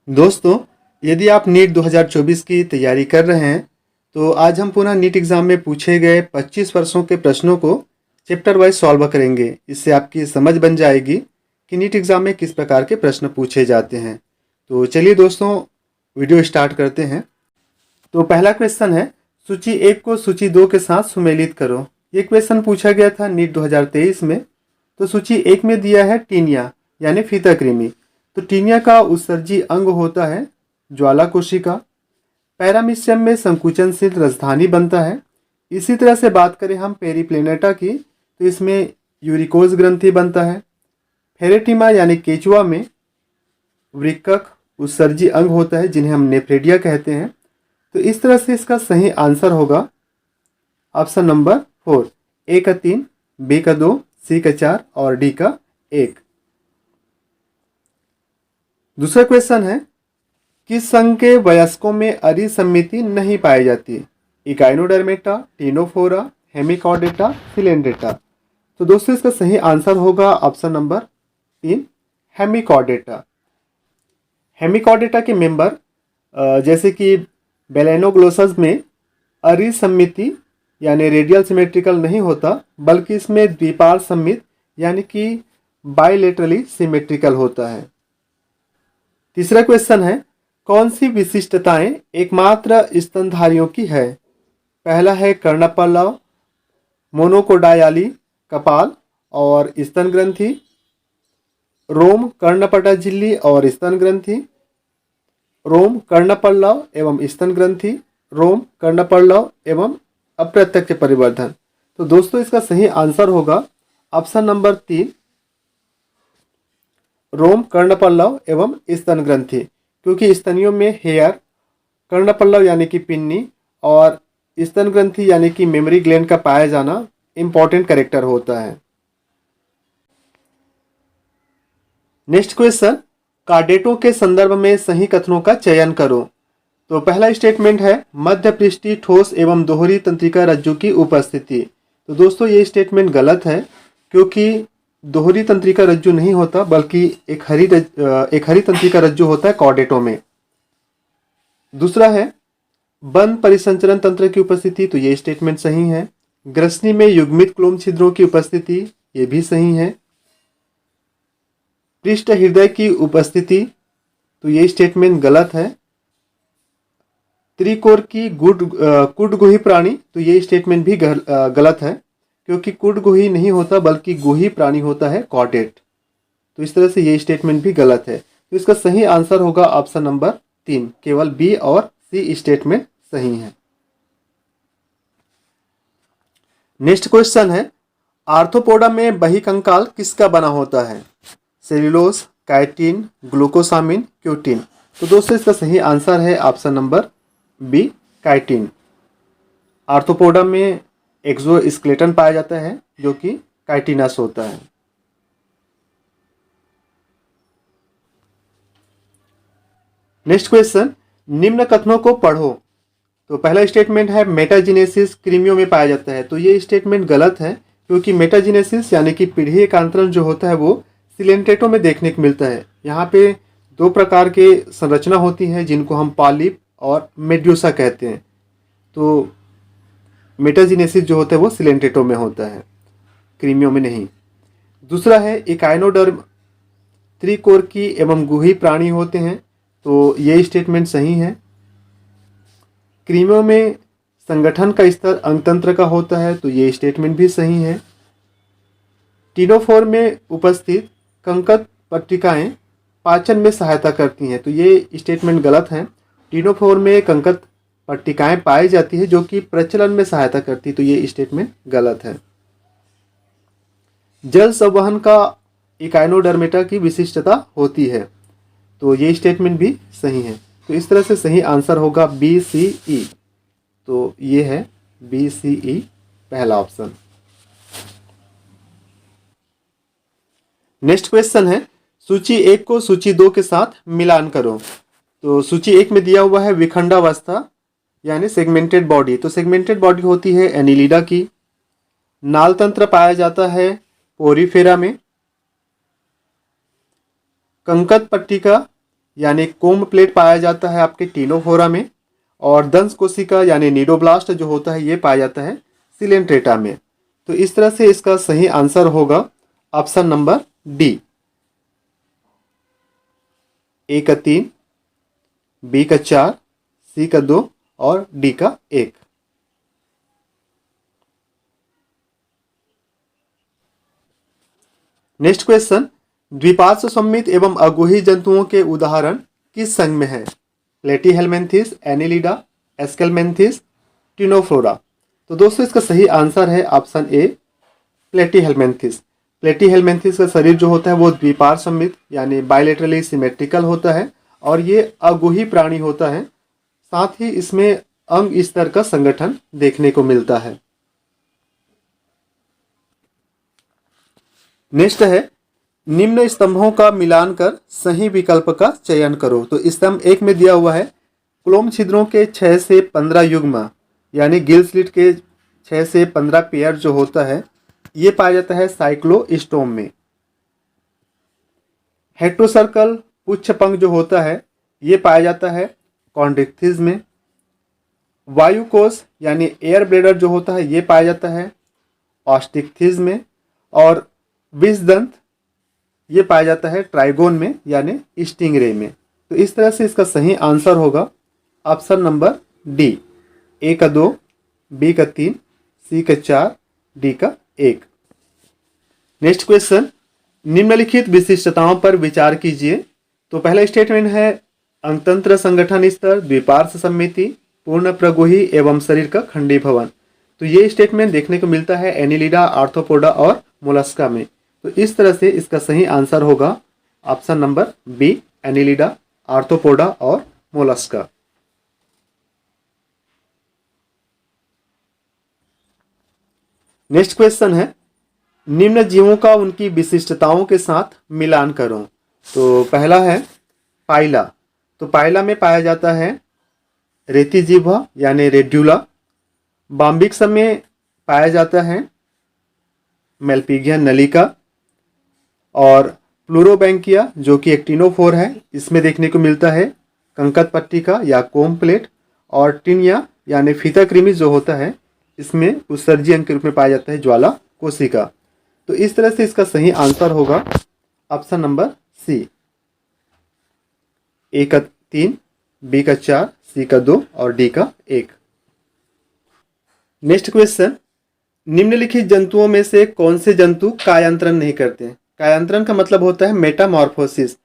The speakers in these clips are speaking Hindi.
दोस्तों, यदि आप नीट 2024 की तैयारी कर रहे हैं, तो आज हम पुनः नीट एग्ज़ाम में पूछे गए 25 वर्षों के प्रश्नों को चैप्टर वाइज सॉल्व करेंगे। इससे आपकी समझ बन जाएगी कि नीट एग्ज़ाम में किस प्रकार के प्रश्न पूछे जाते हैं। तो चलिए दोस्तों, वीडियो स्टार्ट करते हैं। तो पहला क्वेश्चन है, सूची 1 को सूची 2 के साथ सुमेलित करो। ये क्वेश्चन पूछा गया था नीट 2023 में। तो सूची 1 में दिया है टीनिया यानी फीताकृमि। तो टीनिया का उत्सर्जी अंग होता है ज्वाला कोशिका। पैरामीशियम में संकुचनशील राजधानी बनता है। इसी तरह से बात करें हम पेरिप्लेनेटा की, तो इसमें यूरिकोज ग्रंथि बनता है। फेरेटिमा यानी केचुआ में वृक्कक उत्सर्जी अंग होता है जिन्हें हम नेफ्रेडिया कहते हैं। तो इस तरह से इसका सही आंसर होगा ऑप्शन नंबर 4, ए का 3, बी का 2, सी का 4 और डी का 1। दूसरा क्वेश्चन है, किस संघ के वयस्कों में अरी समिति नहीं पाई जाती? Echinodermata, Ctenophora, Hemichordata, Coelenterata. तो दोस्तों इसका सही आंसर होगा ऑप्शन नंबर 3, हेमिकॉर्डेटा। हेमिकॉर्डेटा के मेंबर जैसे कि बेलेनोग्लोसस में अरी समिति यानी रेडियल सिमेट्रिकल नहीं होता, बल्कि इसमें द्विपार्श्व सममित यानी कि बाइलेटरली सिमेट्रिकल होता है। तीसरा क्वेश्चन है, कौन सी विशिष्टताएं एकमात्र स्तनधारियों की है? पहला है कर्णपल्लव, मोनोकोडायाली कपाल और स्तन ग्रंथि, रोम कर्णपटा झिल्ली और स्तन ग्रंथि, रोम कर्णपल्लव एवं स्तन ग्रंथि, रोम कर्णपल्लव एवं अप्रत्यक्ष परिवर्धन। तो दोस्तों इसका सही आंसर होगा ऑप्शन नंबर 3, रोम कर्णपल्लव एवं स्तन ग्रंथि, क्योंकि स्तनियों में हेयर, कर्णपल्लव यानी कि पिन्नी और स्तन ग्रंथि यानी कि मेमोरी ग्लैंड का पाया जाना इंपॉर्टेंट कैरेक्टर होता है। नेक्स्ट क्वेश्चन, कार्डेटों के संदर्भ में सही कथनों का चयन करो। तो पहला स्टेटमेंट है, मध्य पृष्ठीय ठोस एवं दोहरी तंत्रिका रज्जु की उपस्थिति। तो दोस्तों ये स्टेटमेंट गलत है, क्योंकि दोहरी तंत्रिका रज्जु नहीं होता, बल्कि एक हरी तंत्रिका रज्जु होता है कॉर्डेटों में। दूसरा है, बंद परिसंचरण तंत्र की उपस्थिति। तो ये स्टेटमेंट सही है। ग्रसनी में युग्मित क्लोम छिद्रों की उपस्थिति, ये भी सही है। पृष्ठ हृदय की उपस्थिति, तो ये स्टेटमेंट गलत है। त्रिकोर की कुडगुही प्राणी, तो ये स्टेटमेंट भी गलत है, क्योंकि कुडगुही नहीं होता बल्कि गुही प्राणी होता है कॉर्डेट। तो इस तरह से ये स्टेटमेंट भी गलत है। तो इसका सही आंसर होगा ऑप्शन नंबर 3, केवल बी और सी स्टेटमेंट सही है। नेक्स्ट क्वेश्चन है, आर्थ्रोपोडा में बहिकंकाल किसका बना होता है? Cellulose, chitin, glucosamine, cutin. तो दोस्तों इसका सही आंसर है option number B, chitin. Arthropoda में एक्सोस्केलेटन पाया जाता है जो कि काइटिनस होता है। नेक्स्ट क्वेश्चन, निम्न कथनों को पढ़ो। तो पहला स्टेटमेंट है, मेटाजिनेसिस कृमियों में पाया जाता है। तो ये स्टेटमेंट गलत है, क्योंकि मेटाजिनेसिस यानी कि पीढ़ी एकांतरण जो होता है वो सिलेंट्रेटों में देखने को मिलता है। यहाँ पे दो प्रकार के संरचना होती है जिनको हम पॉलिप और मेड्यूसा कहते हैं। तो मेटाजिनेसिस जो होता है वो सिलेंट्रेटों में होता है, कृमियों में नहीं। दूसरा है, इकाइनोडर्म त्रिकोर की एवं गुही प्राणी होते हैं। तो ये स्टेटमेंट सही है। कृमियों में संगठन का स्तर अंगतंत्र का होता है। तो ये स्टेटमेंट भी सही है। टीनोफोर में उपस्थित कंकत पट्टिकाएं पाचन में सहायता करती हैं। तो ये स्टेटमेंट गलत है। टीनोफोर में कंकत पट्टिकाएं पाई जाती है जो कि प्रचलन में सहायता करती है। तो ये स्टेटमेंट गलत है। जल संवहन का इकाइनोडर्मेटा की विशिष्टता होती है। तो ये स्टेटमेंट भी सही है। तो इस तरह से सही आंसर होगा बी सी ई। तो ये है बी सी ई, पहला ऑप्शन। नेक्स्ट क्वेश्चन है, सूची 1 को सूची 2 के साथ मिलान करो। तो सूची 1 में दिया हुआ है विखंडावस्था यानी सेगमेंटेड बॉडी। तो सेगमेंटेड बॉडी होती है एनिलिडा की। नाल तंत्र पाया जाता है पोरीफेरा में। कंकत पट्टिका यानी कोम प्लेट पाया जाता है आपके टीनोफोरा में, और दंश कोशिका यानी नीडोब्लास्ट जो होता है ये पाया जाता है सिलेंट्रेटा में। तो इस तरह से इसका सही आंसर होगा ऑप्शन नंबर डी। ए का 3, बी का 4, सी का 2 और डी का 1। नेक्स्ट क्वेश्चन, द्विपार्श्व सममित एवं अगुही जंतुओं के उदाहरण किस संघ में है? Platyhelminthes, annelida, aschelminthes, ctenophora. तो दोस्तों इसका सही आंसर है ऑप्शन ए, प्लेटीहेलमिन्थेस। प्लेटीहेलमिन्थेस का शरीर जो होता है वो द्विपार्श्व सममित यानी बायलेटरली सिमेट्रिकल होता है और ये अगुही प्राणी होता है। साथ ही इसमें अंग स्तर का संगठन देखने को मिलता है। नेक्स्ट है, निम्न स्तंभों का मिलान कर सही विकल्प का चयन करो। तो स्तंभ 1 में दिया हुआ है क्लोम छिद्रों के 6 से 15 युग्म यानी गिल स्लिट के 6 से 15 पेयर जो होता है ये पाया जाता है साइक्लोस्टोम में। हेट्रोसर्कल पुच्छ पंख जो होता है ये पाया जाता है कॉन्ड्रिक्थिस में। वायुकोश यानी एयर ब्लेडर जो होता है ये पाया जाता है ऑस्टिक्थिस में। और विषदंत ये पाया जाता है ट्राइगोन में यानी स्टिंगरे में। तो इस तरह से इसका सही आंसर होगा ऑप्शन नंबर डी, ए का 2, बी का 3, सी का 4, डी का 1। नेक्स्ट क्वेश्चन, निम्नलिखित विशिष्टताओं पर विचार कीजिए। तो पहला स्टेटमेंट है अंगतंत्र संगठन स्तर, द्विपार्श्व सममिति, पूर्ण प्रगुही एवं शरीर का खंडीभवन। तो ये स्टेटमेंट देखने को मिलता है एनिलिडा, आर्थ्रोपोडा और मोलस्का में। तो इस तरह से इसका सही आंसर होगा option number B, annelida, arthropoda और मोलस्का। नेक्स्ट क्वेश्चन है, निम्न जीवों का उनकी विशिष्टताओं के साथ मिलान करो। तो पहला है पाइला। तो पाइला में पाया जाता है रेती जिह्वा यानी रेड्यूला। बाम्बिक्स में पाया जाता है मेलपिगियन नलिका। और प्लूरोबैंकिया जो कि एक्टिनोफोर है इसमें देखने को मिलता है कंकत पट्टिका या कोम प्लेट। और टिनिया यानी फीता कृमि जो होता है इसमें उत्सर्जी अंग के रूप में पाया जाता है ज्वाला कोशिका। तो इस तरह से इसका सही आंसर होगा ऑप्शन नंबर सी, ए का 3, बी का 4, सी का 2 और डी का 1। नेक्स्ट क्वेश्चन, निम्नलिखित जंतुओं में से कौन से जंतु कायांतरण नहीं करते? कायांतरण का मतलब होता है मेटामॉर्फोसिस।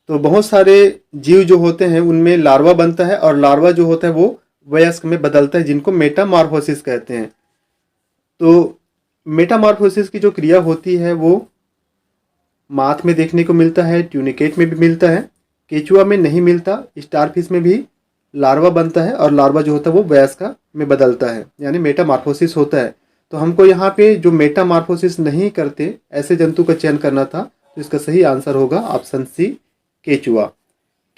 तो बहुत सारे जीव जो होते हैं उनमें लार्वा बनता है और लार्वा जो होता है वो वयस्क में बदलता है, जिनको मेटामॉर्फोसिस कहते हैं। तो मेटामॉर्फोसिस की जो क्रिया होती है वो माथ में देखने को मिलता है, ट्यूनिकेट में भी मिलता है, केचुआ में नहीं मिलता। स्टारफिश में भी लार्वा बनता है और लार्वा जो होता है वो वयस्क में बदलता है यानी मेटामॉर्फोसिस होता है। तो हमको यहाँ पे जो मेटामॉर्फोसिस नहीं करते ऐसे जंतु का चयन करना था। तो इसका सही आंसर होगा ऑप्शन सी, केचुआ।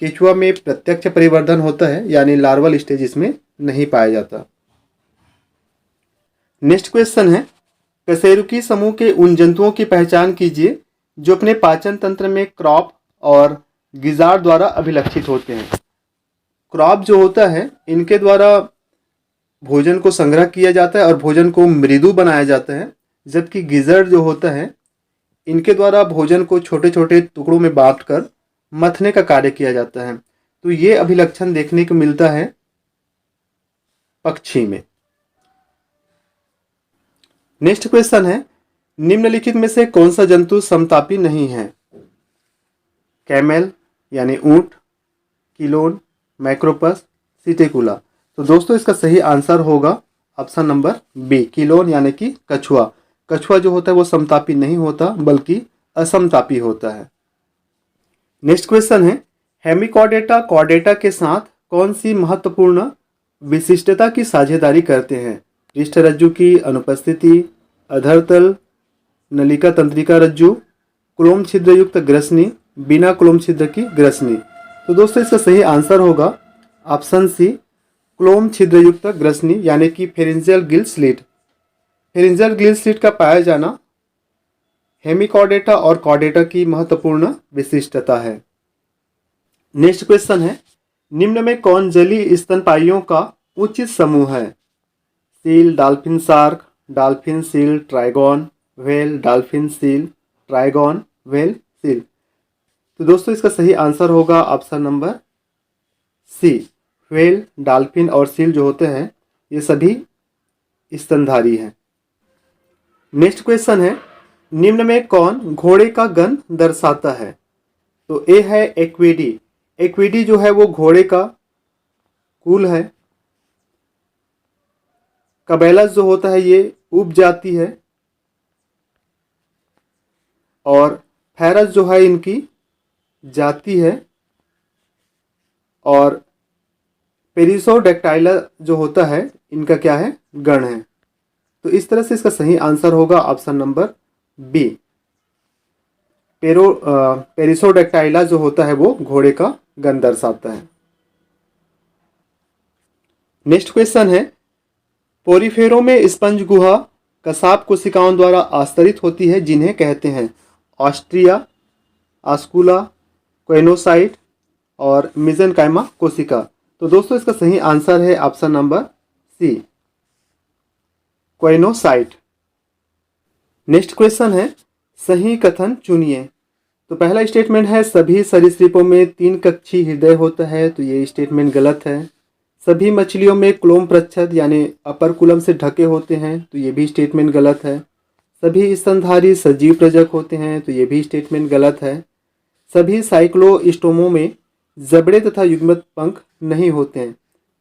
केचुआ में प्रत्यक्ष परिवर्धन होता है यानी लार्वल स्टेज इसमें नहीं पाया जाता। नेक्स्ट क्वेश्चन है, कशेरुकी समूह के उन जंतुओं की पहचान कीजिए जो अपने पाचन तंत्र में क्रॉप और गिजार्ड द्वारा अभिलक्षित होते हैं। क्रॉप जो होता है इनके द्वारा भोजन को संग्रह किया जाता है और भोजन को मृदु बनाया जाता है, जबकि गिजर्ड जो होता है इनके द्वारा भोजन को छोटे छोटे टुकड़ों में बांटकर मथने का कार्य किया जाता है। तो ये अभिलक्षण देखने को मिलता है पक्षी में। नेक्स्ट क्वेश्चन है, निम्नलिखित में से कौन सा जंतु समतापी नहीं है? कैमेल यानी ऊंट, किलोन, मैक्रोपस, सिटेकुला। तो दोस्तों इसका सही आंसर होगा ऑप्शन नंबर बी, किलोन यानी कि कछुआ। कछुआ जो होता है वो समतापी नहीं होता बल्कि असमतापी होता है। नेक्स्ट क्वेश्चन है, हेमिकॉर्डेटा कॉर्डेटा के साथ कौन सी महत्वपूर्ण विशिष्टता की साझेदारी करते हैं? पृष्ठ रज्जु की अनुपस्थिति, अधरतल नलिका तंत्रिका रज्जु, क्लोम छिद्र युक्त ग्रसनी, बिना क्लोम छिद्र की ग्रसनी। तो दोस्तों इसका सही आंसर होगा ऑप्शन सी, क्लोम छिद्र युक्त ग्रसनी यानी कि pharyngeal Gill slit. Pharyngeal Gill slit का पाया जाना हेमिकॉर्डेटा और कॉर्डेटा की महत्वपूर्ण विशिष्टता है। नेक्स्ट क्वेश्चन है, निम्न में कौन जलीय स्तनपायियों का उचित समूह है? Seal, dolphin, shark, dolphin, seal, trygon, whale, dolphin, seal, trygon, whale, seal. तो दोस्तों इसका सही आंसर होगा option number C. Whale, dolphin और सील जो होते हैं ये सभी स्तनधारी हैं। नेक्स्ट क्वेश्चन है, निम्न में कौन घोड़े का गण दर्शाता है? तो ए है एक्विडी। एक्विडी जो है वो घोड़े का कुल है। कबैलस जो होता है ये उपजाति है। और फेरस जो है इनकी जाति है। और पेरिसोडेक्टाइला जो होता है इनका क्या है? गण है। तो इस तरह से इसका सही आंसर होगा ऑप्शन नंबर बी। पेरिसोडेक्टाइला जो होता है वो घोड़े का गण दर्शाता है। नेक्स्ट क्वेश्चन है, पोरीफेरों में स्पंज गुहा कसाब कोशिकाओं द्वारा आस्तरित होती है जिन्हें कहते हैं ऑस्ट्रिया, आस्कुला, कोइनोसाइट और मिजेनकाइमा कोशिका। तो दोस्तों इसका सही आंसर है option number C, coenocyte. Next question है, सही कथन चुनिए। तो पहला स्टेटमेंट है सभी सरीसृपों में 3 कक्षी हृदय होता है। तो ये स्टेटमेंट गलत है। सभी मछलियों में क्लोम प्रच्छद यानी अपरकुलम से ढके होते हैं। तो ये भी स्टेटमेंट गलत है। सभी स्तनधारी सजीव प्रजक होते हैं। तो ये भी स्टेटमेंट गलत है। सभी साइक्लोस्टोमों में जबड़े तथा युग्मत पंख नहीं होते हैं।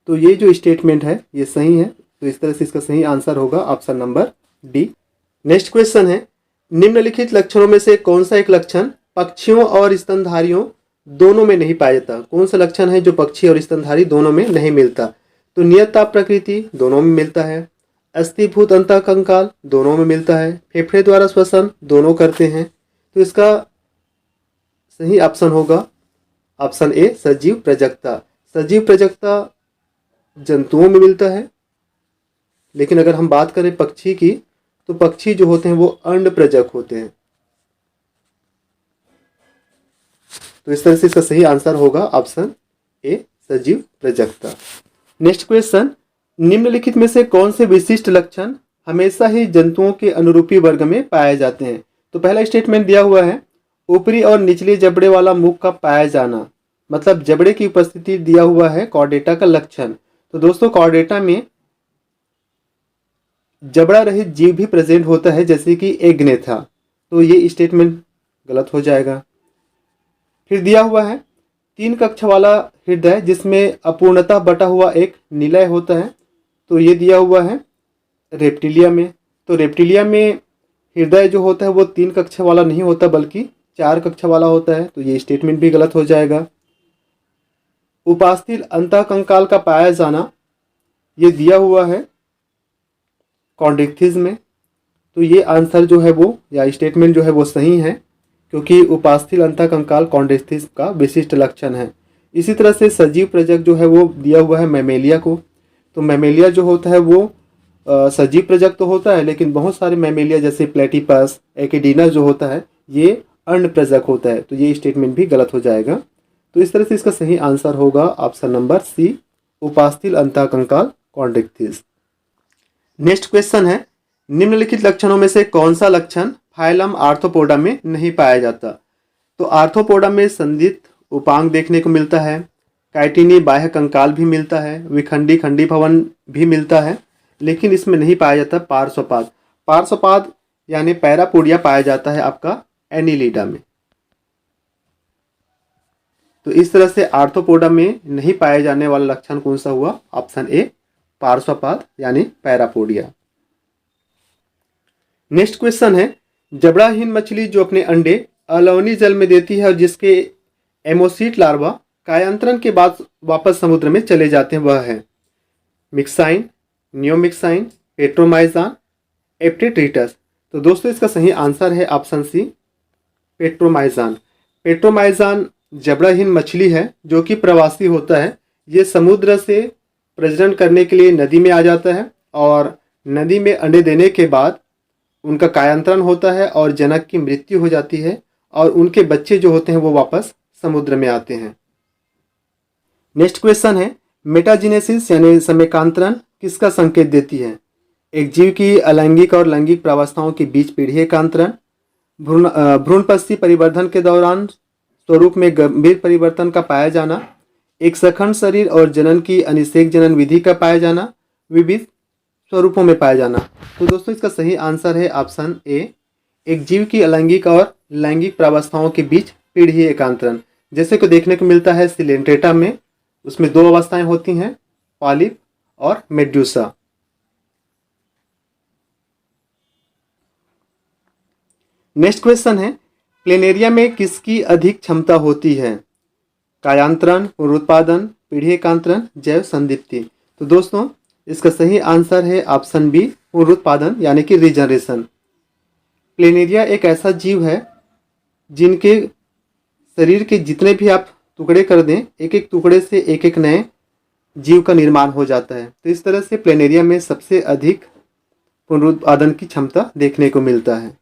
तो ये जो स्टेटमेंट है ये सही है। तो इस तरह से इसका सही आंसर होगा option number D. Next question है, निम्नलिखित लक्षणों में से कौन सा एक लक्षण पक्षियों और स्तनधारियों दोनों में नहीं पाया जाता? कौन सा लक्षण है जो पक्षी और स्तनधारी दोनों में नहीं मिलता? तो नियत ताप प्रकृति दोनों में मिलता है। अस्थीभूत अंतःकंकाल दोनों में मिलता है। फेफड़े द्वारा श्वसन दोनों करते हैं। तो इसका सही ऑप्शन होगा ऑप्शन ए, सजीव प्रजकता। सजीव प्रजकता जंतुओं में मिलता है। लेकिन अगर हम बात करें पक्षी की तो पक्षी जो होते हैं वो अंड प्रजक होते हैं। तो इस तरह से इसका सही आंसर होगा ऑप्शन ए, सजीव प्रजकता। नेक्स्ट क्वेश्चन, निम्नलिखित में से कौन से विशिष्ट लक्षण हमेशा ही जंतुओं के अनुरूपी वर्ग में पाए जाते हैं? तो पहला स्टेटमेंट दिया हुआ है ऊपरी और निचले जबड़े वाला मुख का पाया जाना, मतलब जबड़े की उपस्थिति दिया हुआ है कॉर्डेटा का लक्षण। तो दोस्तों कॉर्डेटा में जबड़ा रहित जीव भी प्रेजेंट होता है जैसे कि एग्नेथा। तो ये स्टेटमेंट गलत हो जाएगा। फिर दिया हुआ है 3 कक्ष वाला हृदय जिसमें अपूर्णतः बटा हुआ एक निलय होता है। तो ये दिया हुआ है रेप्टिलिया में। तो रेप्टिलिया में हृदय जो होता है वो 3 कक्ष वाला नहीं होता बल्कि 4 कक्ष वाला होता है। तो ये स्टेटमेंट भी गलत हो जाएगा। उपास्थि अंतःकंकाल का पाया जाना ये दिया हुआ है कॉन्ड्रिक्थिस में। तो ये आंसर जो है वो या स्टेटमेंट जो है वो सही है क्योंकि उपास्थि अंतःकंकाल कॉन्ड्रिक्थिस का विशिष्ट लक्षण है। इसी तरह से सजीव प्रजक जो है वो दिया हुआ है मैमेलिया को। तो मैमेलिया जो होता है वो सजीव प्रजक तो होता है लेकिन बहुत सारे मैमेलिया जैसे प्लेटिपस, एकेडिना जो होता है ये अंड प्रजक होता है। तो ये स्टेटमेंट भी गलत हो जाएगा। तो इस तरह से इसका सही आंसर होगा ऑप्शन नंबर सी, उपास्थि अंतःकंकाल कॉन्ड्रिक्थिस। नेक्स्ट क्वेश्चन है, निम्नलिखित लक्षणों में से कौन सा लक्षण फाइलम आर्थ्रोपोडा में नहीं पाया जाता? तो आर्थ्रोपोडा में संदिग्ध उपांग देखने को मिलता है। काइटिनी बाह्य कंकाल भी मिलता है। विखंडी खंडी भवन भी मिलता है। लेकिन इसमें नहीं पाया जाता पार्श्वपाद। पार्श्वपाद यानी पैरापोडिया पाया जाता है आपका एनिलिडा में। तो इस तरह से आर्थ्रोपोडा में नहीं पाए जाने वाला लक्षण कौन सा हुआ? ऑप्शन ए, पार्श्वपाद यानी पैरापोडिया। नेक्स्ट क्वेश्चन है, जबड़ाहीन मछली जो अपने अंडे अलवनी जल में देती है और जिसके एमोसीट लार्वा कायांतरण के बाद वापस समुद्र में चले जाते हैं वह है मिक्साइन, नियोमिक्साइन, पेट्रोमाइजान, एप्टेट्रिटस। तो दोस्तों इसका सही आंसर है ऑप्शन सी, पेट्रोमाइजान। पेट्रोमाइजान जबड़ाहीन मछली है जो कि प्रवासी होता है। ये समुद्र से प्रजनन करने के लिए नदी में आ जाता है और नदी में अंडे देने के बाद उनका कायांतरण होता है और जनक की मृत्यु हो जाती है और उनके बच्चे जो होते हैं वो वापस समुद्र में आते हैं। नेक्स्ट क्वेश्चन है, मेटाजेनेसिस यानी समेकांतरण किसका संकेत देती है? एक जीव की अलैंगिक और लैंगिक प्रावस्थाओं के बीच पीढ़ीय का अंतरण, भ्रूणपस्थी परिवर्धन के दौरान स्वरूप में गंभीर परिवर्तन का पाया जाना, एक सखंड शरीर और जनन की अनिषेक जनन विधि का पाया जाना, विविध स्वरूपों में पाया जाना। तो दोस्तों इसका सही आंसर है ऑप्शन ए, एक जीव की अलैंगिक और लैंगिक प्रावस्थाओं के बीच पीढ़ीय एकांतरण, जैसे को देखने को मिलता है सिलेंट्रेटा में। उसमें दो अवस्थाएं होती हैं, पॉलिप और मेड्यूसा। नेक्स्ट क्वेश्चन है, प्लेनेरिया में किसकी अधिक क्षमता होती है? कायांतरण, पुनरुत्पादन, पीढ़ीय एकांतरण, जैव संदीप्ति। तो दोस्तों इसका सही आंसर है ऑप्शन बी, पुनरुत्पादन यानी कि रीजनरेशन। प्लेनेरिया एक ऐसा जीव है जिनके शरीर के जितने भी आप टुकड़े कर दें, एक एक टुकड़े से एक एक नए जीव का निर्माण हो जाता है। तो इस तरह से प्लेनेरिया में सबसे अधिक पुनरुत्पादन की क्षमता देखने को मिलता है।